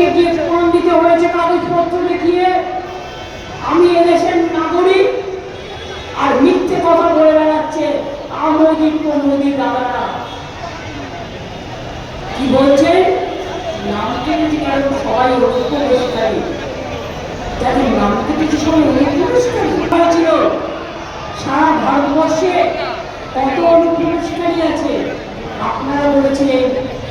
কোর্টে গিয়ে প্রমাণ দিতে হয়েছে কাগজপত্র দেখিয়ে আমি এদেশের নাগরিক, আর মিথ্যে কথা বলে বেড়াচ্ছে আমোদিত প্রমোদিত দাদারা। কি বলছে? নাম কেটেছি কারণ সবাই অনুপ্রবেশকারী, যাদের নাম কেটেছি সবাই অনুপ্রবেশকারী ছিল। সারা ভারতবর্ষে কত অনুপ্রবেশকারী আছে? আপনারা বলেছিলেন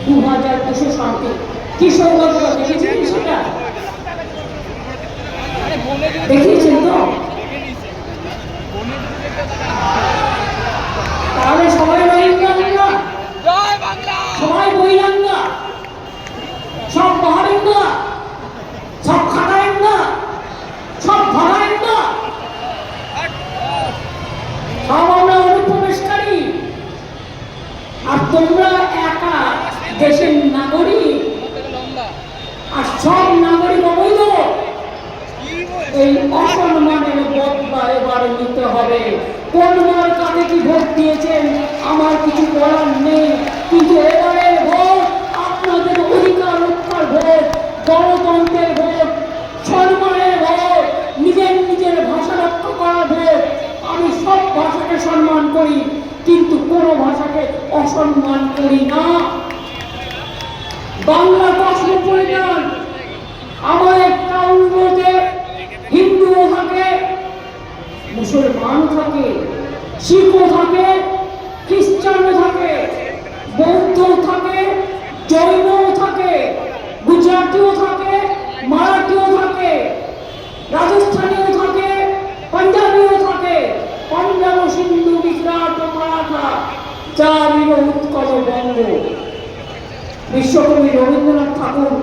2200 কি সৌগত দেখেছেন? সেটা দেখিয়েছেন তো? তাহলে সবাই রোহিঙ্গা না, সবাই বহিরাঙ্গা, সব বাহারিঙ্গা, সব খাটাইঙ্গা, সব ভাড়াইঙ্গা, সব আমরা অনুপ্রবেশকারী। আর তোমরা একা দেশের নাগরিক, আর সব নাগরিক অবৈধ। এই অসম্মানের বদলা এবারে নিতে হবে। কোন মার কাকে কি ভোট দিয়েছেন আমার কিছু বলার নেই, কিন্তু এবারে ভোট আপনাদের অধিকার রক্ষার ভোট, গণতন্ত্রের ভোট, সম্মানের ভোট, নিজের নিজের ভাষা রক্ষা করার ভোট। আমি সব ভাষাকে সম্মান করি, কিন্তু কোনো ভাষাকে অসম্মান করি না। বাংলা কসমোপলিটান, আমাদের টাউনগুলোতে হিন্দুও থাকে, মুসলমান থাকে, শিখও থাকে, খ্রিস্টানও থাকে, বৌদ্ধও থাকে, জৈনও থাকে, গুজরাটিও থাকে, মারাঠিও থাকে, রাজস্থানীও থাকে, পাঞ্জাবিও থাকে। পাঞ্জাব সিন্ধু গুজরাট মারাঠা চারির উৎকল বঙ্গ। বিশ্বকবি রবীন্দ্রনাথ ঠাকুর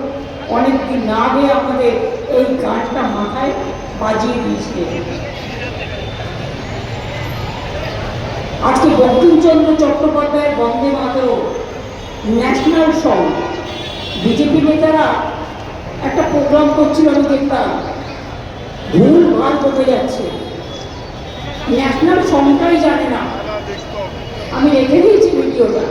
অনেকদিন আগে আমাদের এই গানটা মাথায় বাজিয়ে দিয়েছিলেন। আজকে বঙ্কিমচন্দ্র চট্টোপাধ্যায়ের বন্দে মাতরম ন্যাশনাল সং বিজেপি নেতারা একটা প্রোগ্রাম করছিল, আমি দেখতাম, ভুল ভাল বলতে যাচ্ছে, ন্যাশনাল সংটাই জানে না। আমি রেখে দিয়েছি ভিডিওটা।